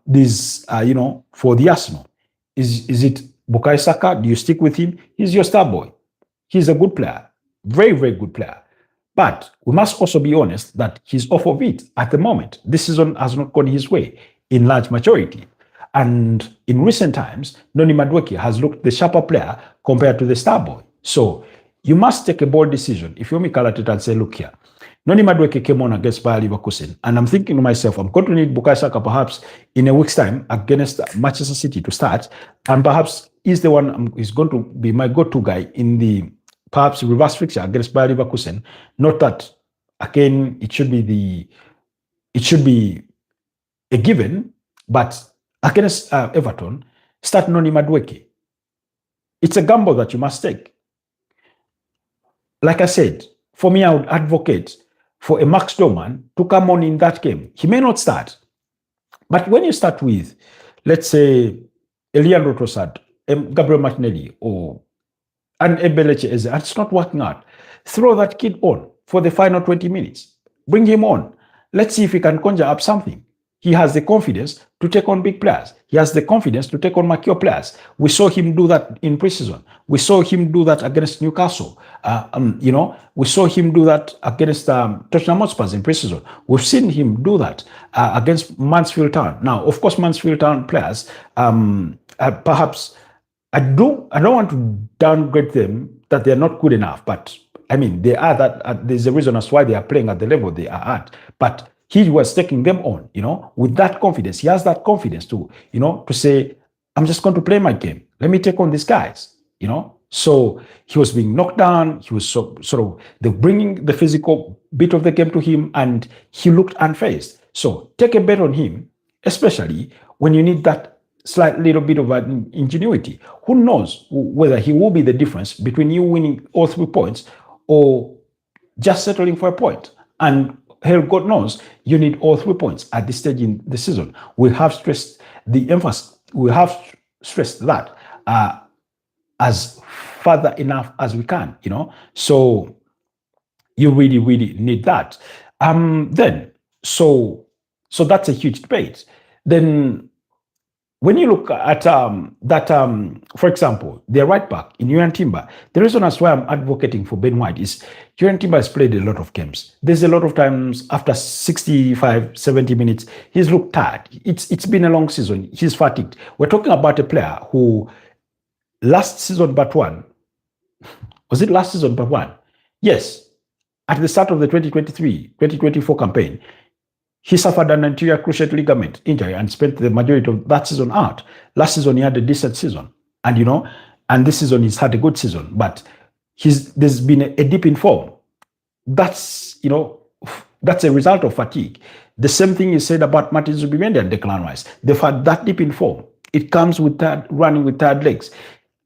the Arsenal, is it Bukayo Saka? Do you stick with him? He's your star boy. He's a good player, very, very good player. But we must also be honest that he's off of it at the moment. This season has not gone his way in large majority. And in recent times, Noni Madueke has looked the sharper player compared to the star boy. So you must take a bold decision. If you call at it and say, look here, Noni Madueke came on against Bayer Leverkusen, and I'm thinking to myself, I'm going to need Bukayo Saka perhaps in a week's time against Manchester City to start, and perhaps he's the one is going to be my go-to guy in the perhaps reverse fixture against Bayer Leverkusen. Not that again it should be a given, but against Everton, start Noni Madueke. It's a gamble that you must take. Like I said, for me, I would advocate for a Max Doman to come on in that game. He may not start, but when you start with, let's say, Eliandro Trossard, Gabriel Martinelli, or an Ebeleche Eze, and it's not working out, throw that kid on for the final 20 minutes. Bring him on. Let's see if he can conjure up something. He has the confidence to take on big players. He has the confidence to take on mature players. We saw him do that in preseason. We saw him do that against Newcastle. We saw him do that against Tottenham Hotspur in preseason. We've seen him do that against Mansfield Town. Now, of course, Mansfield Town players, perhaps I don't want to downgrade them that they're not good enough, but I mean, they are that. There's a reason as why they are playing at the level they are at. But he was taking them on, with that confidence. He has that confidence to say, I'm just going to play my game. Let me take on these guys, So he was being knocked down. He was they're bringing the physical bit of the game to him, and he looked unfazed. So take a bet on him, especially when you need that slight little bit of ingenuity. Who knows whether he will be the difference between you winning all 3 points or just settling for a point. And hell, God knows you need all 3 points at this stage in the season. We have stressed the emphasis. We have stressed that as further enough as we can, So you really, really need that. So that's a huge debate. Then when you look at for example, their right back in Yuan Timber, the reason as why I'm advocating for Ben White is Yuan Timber has played a lot of games. There's a lot of times after 65, 70 minutes, he's looked tired. It's been a long season. He's fatigued. We're talking about a player who last season but one, was it last season but one? Yes. At the start of the 2023-2024 campaign, he suffered an anterior cruciate ligament injury and spent the majority of that season out. Last season, he had a decent season. And this season, he's had a good season. But there's been a dip in form. That's a result of fatigue. The same thing is said about Martin Zubimendi and Declan Rice. They've had that dip in form. It comes with running with tired legs.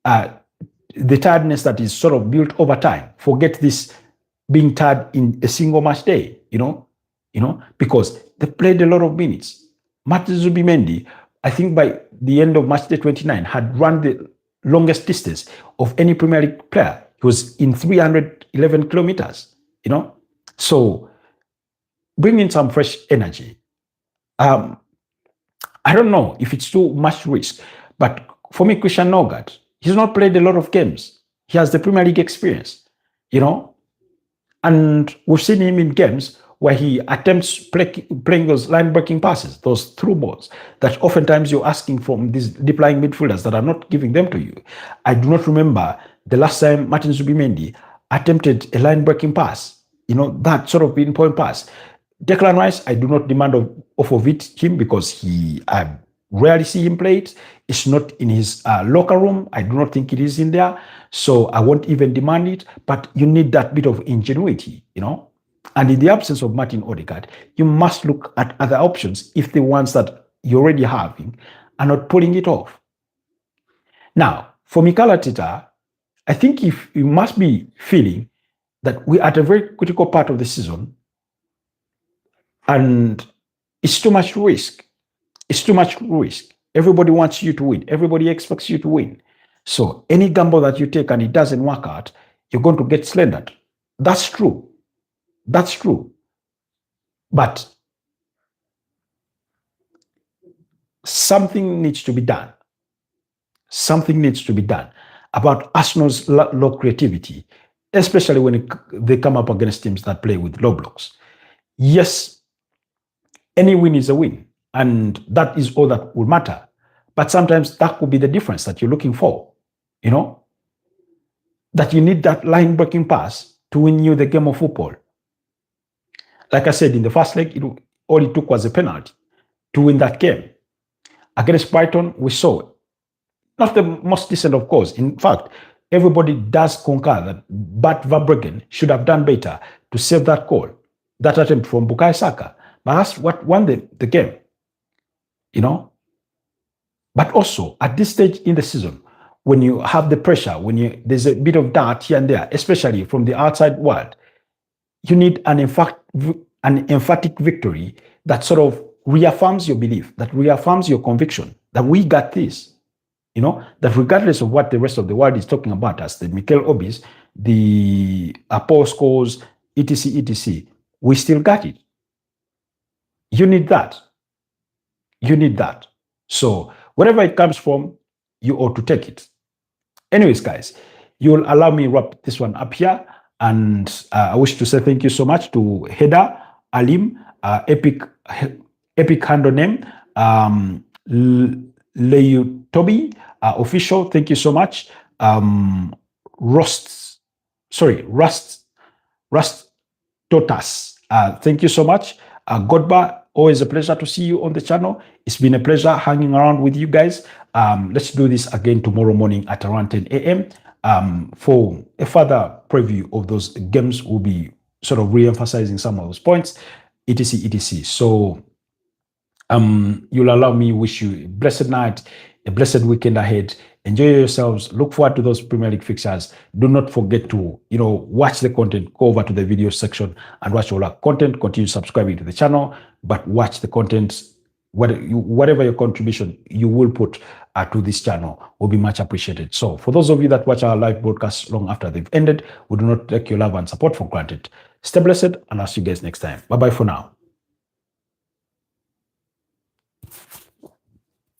The tiredness that is sort of built over time. Forget this being tired in a single match day, because they played a lot of minutes. Martin Zubimendi, I think by the end of match day 29, had run the longest distance of any Premier League player. He was in 311 kilometers, So bring in some fresh energy. I don't know if it's too much risk, but for me, Christian Norgard, he's not played a lot of games. He has the Premier League experience, and we've seen him in games where he attempts playing those line-breaking passes, those through balls that oftentimes you're asking from these deep-lying midfielders that are not giving them to you. I do not remember the last time Martin Zubimendi attempted a line-breaking pass, that sort of pinpoint pass. Declan Rice, I do not demand of him because I rarely see him play it. It's not in his locker room. I do not think it is in there. So I won't even demand it, but you need that bit of ingenuity, And in the absence of Martin Odegaard, you must look at other options if the ones that you're already having are not pulling it off. Now, for Mikel Arteta, I think if you must be feeling that we're at a very critical part of the season and it's too much risk. It's too much risk. Everybody wants you to win. Everybody expects you to win. So any gamble that you take and it doesn't work out, you're going to get slandered. That's true. That's true. But something needs to be done. Something needs to be done about Arsenal's low creativity, especially when they come up against teams that play with low blocks. Yes, any win is a win, and that is all that will matter. But sometimes that could be the difference that you're looking for, you know, that you need that line-breaking pass to win you the game of football. Like I said, in the first leg, all it took was a penalty to win that game. Against Brighton, we saw it. Not the most decent, of course. In fact, everybody does concur that Bart Verbruggen should have done better to save that goal, that attempt from Bukayo Saka. But that's what won the game, you know. But also, at this stage in the season, when you have the pressure, there's a bit of doubt here and there, especially from the outside world, you need an emphatic victory that sort of reaffirms your belief, that reaffirms your conviction that we got this. You know, that regardless of what the rest of the world is talking about us, the Mikel Obis, the Paul scores, etc., etc., we still got it. You need that. You need that. So wherever it comes from, you ought to take it. Anyways, guys, you'll allow me wrap this one up here. And I wish to say thank you so much to Heda, Alim, epic handle name, Toby, official, thank you so much. Rust Totas, thank you so much. Godba, always a pleasure to see you on the channel. It's been a pleasure hanging around with you guys. Let's do this again tomorrow morning at around 10 a.m. For a further preview of those games. We'll be sort of re-emphasizing some of those points, etc., etc. So you'll allow me wish you a blessed night, a blessed weekend ahead. Enjoy yourselves. Look forward to those Premier League fixtures. Do not forget to, watch the content. Go over to the video section and watch all our content. Continue subscribing to the channel, but watch the content. Whatever your contribution you will put to this channel will be much appreciated. So for those of you that watch our live broadcasts long after they've ended, we do not take your love and support for granted. Stay blessed, and I'll see you guys next time. Bye-bye for now.